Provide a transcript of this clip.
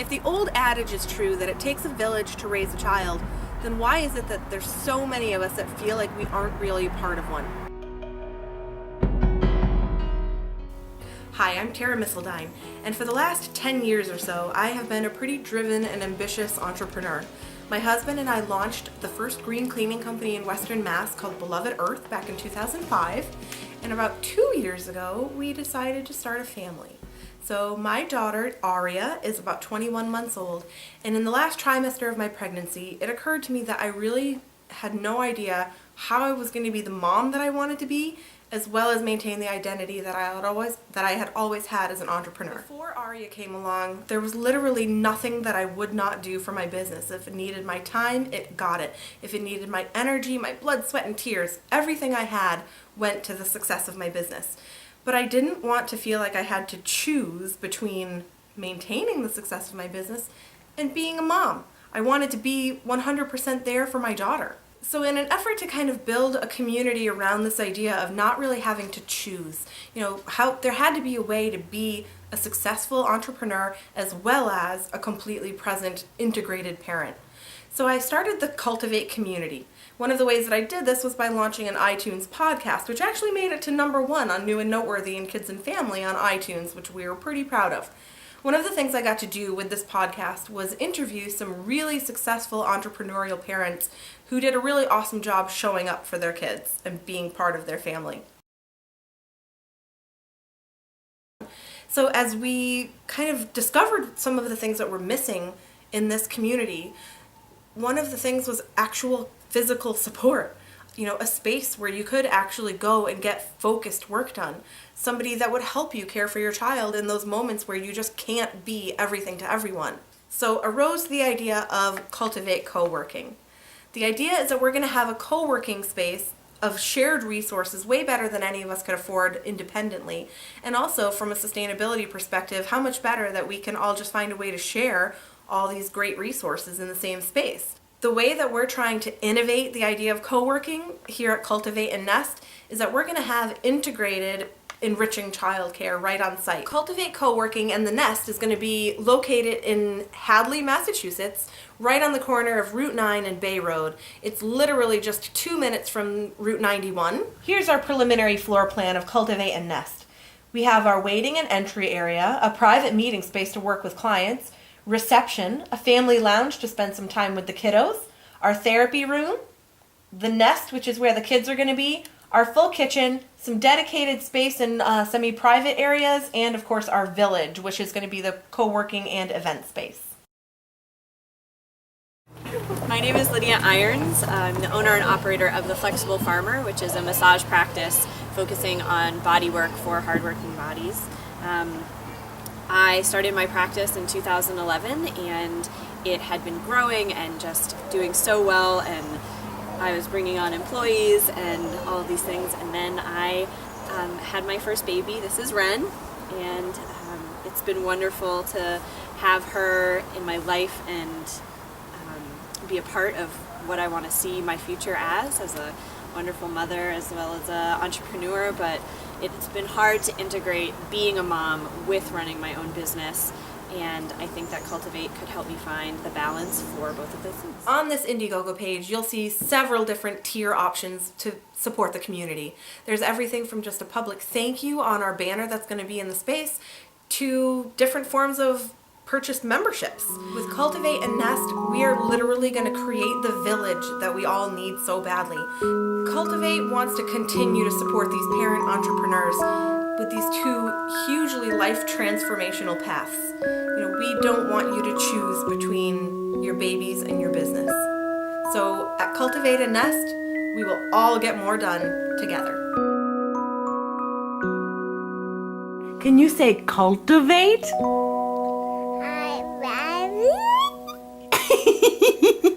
If the old adage is true that it takes a village to raise a child, then why is it that there's so many of us that feel like we aren't really part of one? Hi, I'm Tara Misseldine, and for the last 10 years or so, I have been a pretty driven and ambitious entrepreneur. My husband and I launched the first green cleaning company in Western Mass called Beloved Earth back in 2005, and about 2 years ago, we decided to start a family. So my daughter, Aria, is about 21 months old, and in the last trimester of my pregnancy, it occurred to me that I really had no idea how I was going to be the mom that I wanted to be, as well as maintain the identity that I had always had as an entrepreneur. Before Aria came along, there was literally nothing that I would not do for my business. If it needed my time, it got it. If it needed my energy, my blood, sweat, and tears, everything I had went to the success of my business. But I didn't want to feel like I had to choose between maintaining the success of my business and being a mom. I wanted to be 100% there for my daughter. So in an effort to kind of build a community around this idea of not really having to choose, how there had to be a way to be a successful entrepreneur as well as a completely present, integrated parent. So I started the Cultivate community. One of the ways that I did this was by launching an iTunes podcast, which actually made it to #1 on New and Noteworthy in Kids and Family on iTunes, which we were pretty proud of. One of the things I got to do with this podcast was interview some really successful entrepreneurial parents who did a really awesome job showing up for their kids and being part of their family. So as we kind of discovered some of the things that were missing in this community, one of the things was actual physical support. A space where you could actually go and get focused work done. Somebody that would help you care for your child in those moments where you just can't be everything to everyone. So arose the idea of Cultivate Coworking. The idea is that we're going to have a co-working space of shared resources way better than any of us could afford independently. And also from a sustainability perspective, how much better that we can all just find a way to share all these great resources in the same space. The way that we're trying to innovate the idea of co-working here at Cultivate and Nest is that we're going to have integrated enriching childcare right on site. Cultivate Co-working and the Nest is going to be located in Hadley, Massachusetts, right on the corner of Route 9 and Bay Road. It's literally just 2 minutes from Route 91. Here's our preliminary floor plan of Cultivate and Nest. We have our waiting and entry area, a private meeting space to work with clients, reception, a family lounge to spend some time with the kiddos, our therapy room, the nest, which is where the kids are going to be, our full kitchen, some dedicated space in semi-private areas, and of course our village, which is going to be the co-working and event space. My name is Lydia Irons. I'm the owner and operator of The Flexible Farmer, which is a massage practice focusing on body work for hardworking bodies. I started my practice in 2011 and it had been growing and just doing so well, and I was bringing on employees and all of these things, and then I had my first baby. This is Ren, and it's been wonderful to have her in my life and be a part of what I want to see my future as a wonderful mother as well as an entrepreneur, but it's been hard to integrate being a mom with running my own business, and I think that Cultivate could help me find the balance for both of those things. On this IndieGogo page, you'll see several different tier options to support the community. There's everything from just a public thank you on our banner that's going to be in the space to different forms of purchased memberships. With Cultivate and Nest, we are literally going to create the village that we all need so badly. Cultivate wants to continue to support these parent entrepreneurs with these two hugely life transformational paths. We don't want you to choose between your babies and your business. So at Cultivate and Nest, we will all get more done together. Can you say cultivate? I love it.